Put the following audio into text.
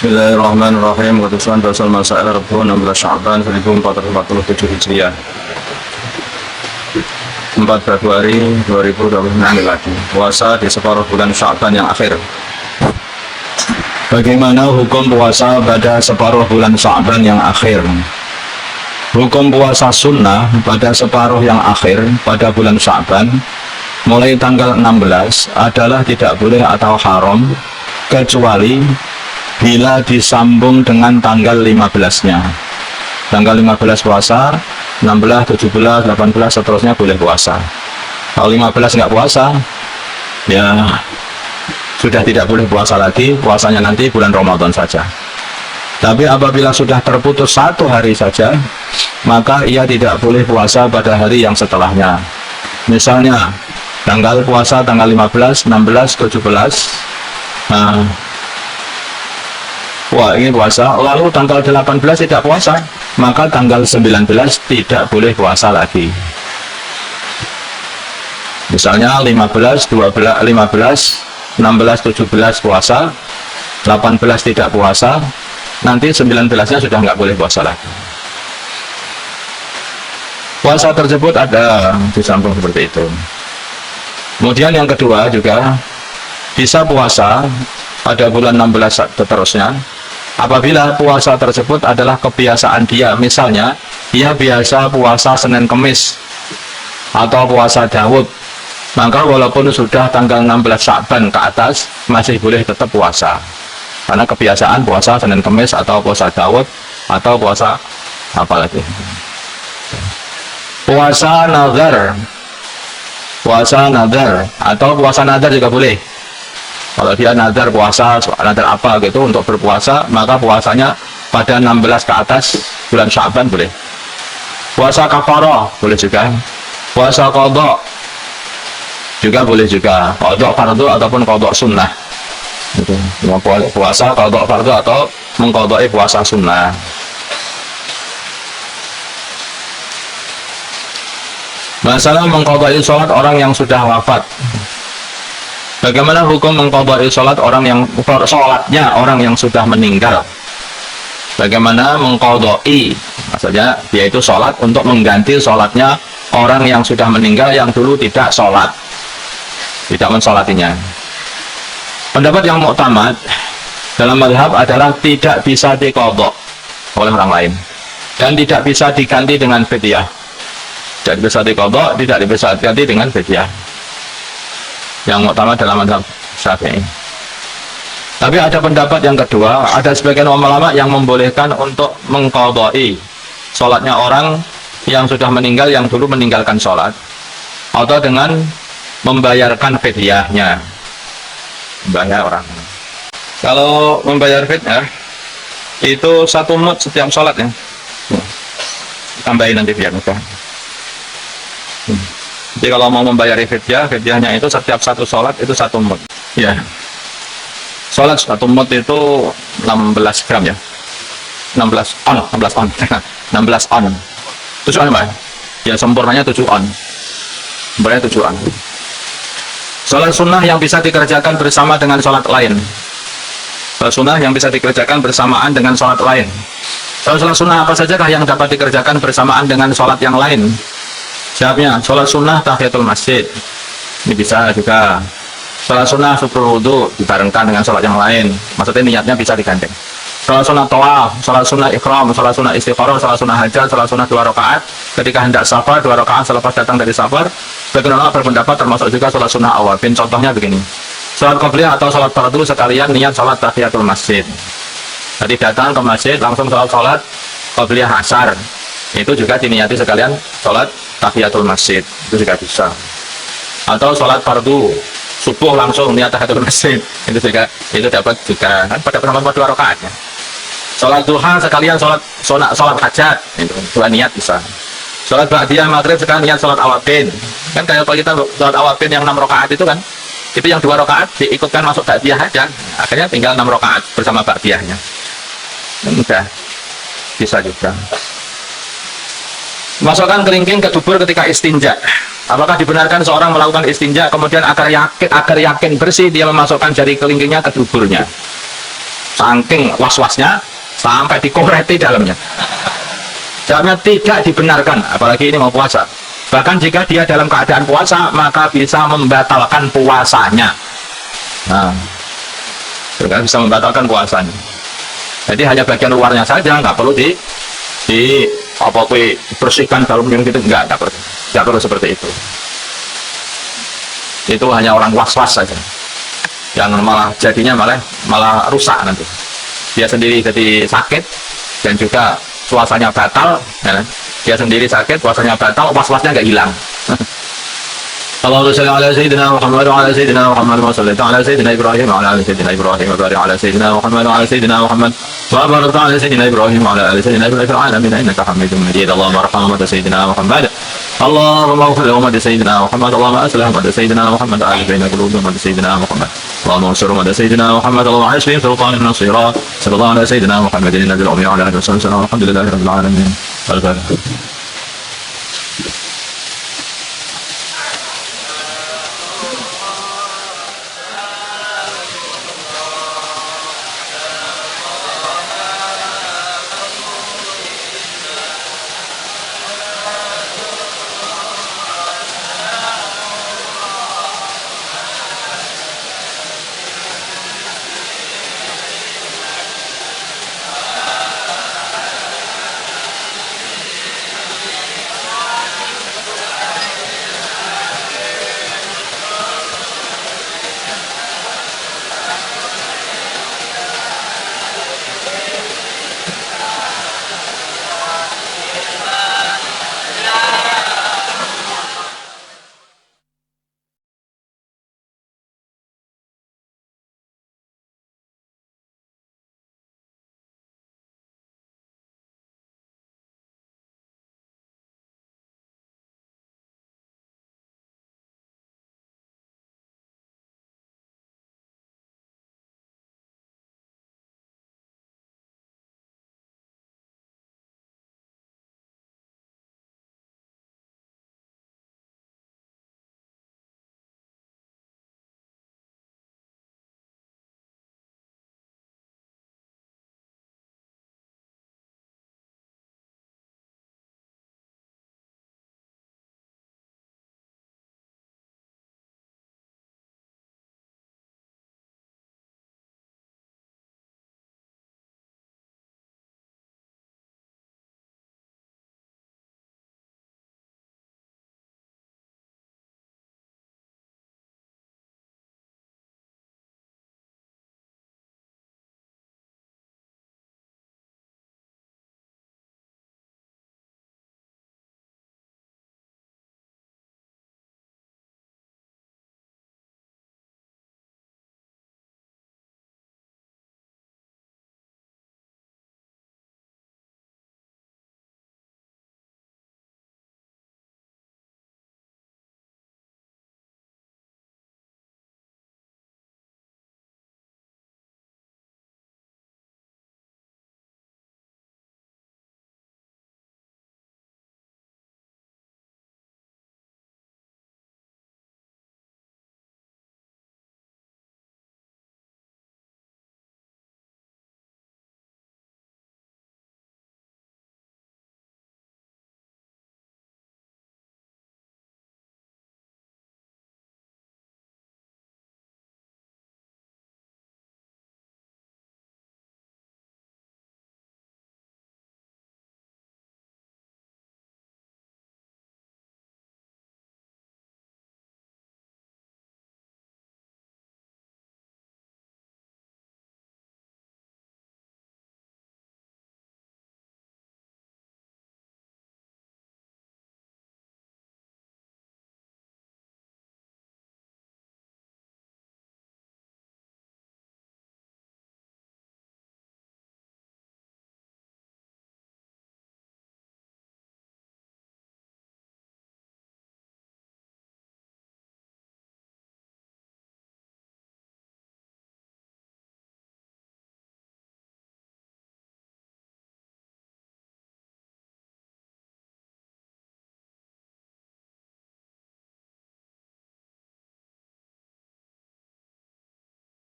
Bismillahirrahmanirrahim. Ketujuan Rasul Masail Rabu 16 Sya'ban 1447 Hijriah, 4 Februari 2026 Miladi. Puasa di separuh bulan Sya'ban yang akhir. Bagaimana hukum puasa pada separuh bulan Sya'ban yang akhir? Hukum puasa sunnah pada separuh yang akhir pada bulan Sya'ban mulai tanggal 16 adalah tidak boleh atau haram kecuali bila disambung dengan tanggal 15-nya. Tanggal 15 puasa, 16, 17, 18 seterusnya boleh puasa. Kalau 15 nggak puasa, ya sudah tidak boleh puasa lagi, puasanya nanti bulan Ramadan saja. Tapi apabila sudah terputus satu hari saja, maka ia tidak boleh puasa pada hari yang setelahnya. Misalnya, tanggal puasa tanggal 15, 16, 17, wah ini puasa, lalu tanggal 18 tidak puasa, maka tanggal 19 tidak boleh puasa lagi. Misalnya 15, 12, 15, 16, 17 puasa, 18 tidak puasa, nanti 19-nya sudah nggak boleh puasa lagi. Puasa tersebut ada disambung seperti itu. Kemudian yang kedua juga bisa puasa pada bulan 16 seterusnya apabila puasa tersebut adalah kebiasaan dia. Misalnya dia biasa puasa Senin Kemis atau puasa Daud, maka walaupun sudah tanggal 16 Sya'ban ke atas masih boleh tetap puasa karena kebiasaan puasa Senin Kemis atau puasa Daud atau puasa apa lagi, puasa nazar, atau puasa nazar juga boleh. Kalau dia nazar puasa, nazar apa gitu untuk berpuasa, maka puasanya pada 16 ke atas bulan Sya'ban boleh. Puasa kafarah boleh juga. Puasa qadha juga boleh juga. Qadha fardhu ataupun qadha sunnah. Gitu. Puasa qadha fardhu atau mengqadha'i puasa sunnah. Masalah mengqadha'i sholat orang yang sudah wafat. Bagaimana hukum mengqadha'i sholat sholatnya orang yang sudah meninggal? Bagaimana mengqadha'i? Maksudnya dia itu sholat untuk mengganti sholatnya orang yang sudah meninggal yang dulu tidak sholat, tidak mensolatinya. Pendapat yang mu'tamad dalam mazhab adalah tidak bisa diqadha oleh orang lain dan tidak bisa diganti dengan fidyah. Tidak bisa diqadha, tidak bisa diganti dengan fidyah. Yang mu'tamad dalam mazhab Syafi'i. Tapi ada pendapat yang kedua, ada sebagian ulama yang membolehkan untuk mengqadha'i sholatnya orang yang sudah meninggal yang dulu meninggalkan sholat, atau dengan membayarkan fidyahnya. Membayar orang. Kalau membayar fidyah itu 1 mud setiap sholat ya. Tambahin nanti biar mudah. Jadi kalau mau membayar fidyah, fidyahnya itu setiap satu sholat itu 1 mud. Ya. Sholat 1 mud itu 16 gram ya. 16 on. 16 on. 7 on Mbak? Ya sempurnanya 7 on. Sempurnanya 7 on. Sholat sunnah yang bisa dikerjakan bersama dengan sholat lain. Sholat sunnah yang bisa dikerjakan bersamaan dengan sholat lain. Sholat sunnah apa sajakah yang dapat dikerjakan bersamaan dengan sholat yang lain? Jawabnya, sholat sunnah tahiyatul masjid. Ini bisa juga. Sholat sunnah syukur wudhu dibarengkan dengan sholat yang lain. Maksudnya niatnya bisa digandeng. Sholat sunnah tawaf, sholat sunnah ikhram, sholat sunnah istikharah, sholat sunnah hajat, sholat sunnah 2 rakaat ketika hendak safar, 2 rakaat selepas datang dari safar. Sebagian ulama berpendapat termasuk juga sholat sunnah awabin. Contohnya begini, sholat qobliyah atau sholat fardhu sekalian niat sholat tahiyatul masjid. Jadi datang ke masjid langsung sholat qobliyah asar, itu juga diniati sekalian sholat tahiyatul masjid, itu juga bisa. Atau sholat fardhu subuh langsung niat tahiyatul masjid, itu juga, itu dapat juga kan pada pertemuan 2 rakaat ya. Sholat duha sekalian sholat hajat, itu 2 niat bisa. Sholat ba'diyah maghrib sekalian niat sholat awabin, kan kayak kalau kita sholat awabin yang 6 rakaat itu kan, itu yang 2 rakaat diikutkan masuk ba'diyah aja, akhirnya tinggal 6 rakaat bersama ba'diyahnya. Mudah, bisa juga. Masukkan kelingking ke dubur ketika istinja. Apakah dibenarkan seorang melakukan istinja kemudian agar yakin bersih dia memasukkan jari kelingkingnya ke duburnya? Saking was-wasnya sampai dikoreti dalamnya. Dalamnya tidak dibenarkan, apalagi ini mau puasa. Bahkan jika dia dalam keadaan puasa, maka bisa membatalkan puasanya. Nah, bisa membatalkan puasanya. Jadi hanya bagian luarnya saja, nggak perlu bersihkan kalau minum gitu, nggak perlu seperti itu. Itu hanya orang was-was saja, yang malah jadinya malah rusak nanti. Dia sendiri jadi sakit dan juga puasanya batal, ya. Dia sendiri sakit, puasanya batal, was-wasnya nggak hilang. Allahumma shalli ala sayyidina Muhammad wa ala sayyidina Muhammad wa salli ala sayyidina Ibrahim wa ala ali sayyidina Ibrahim wa barik ala sayyidina Muhammad wa ala sayyidina Muhammad wa barik ala sayyidina Ibrahim wa ala ali sayyidina Ibrahim fil alamin innaka Hamidum Majid. Allahumma arham umat sayyidina Muhammad. Allahumma ighfir li umat sayyidina Muhammad. Allahumma aslih umat sayyidina Muhammad wa alif baina qulubi umat sayyidina Muhammad. اللهم انصر امة سيدنا محمد اللهم حسبهم سلطانا نصيرا صلى الله على سيدنا محمد النبي الامي وعلى اله وصحبه وسلم والحمد لله رب العالمين.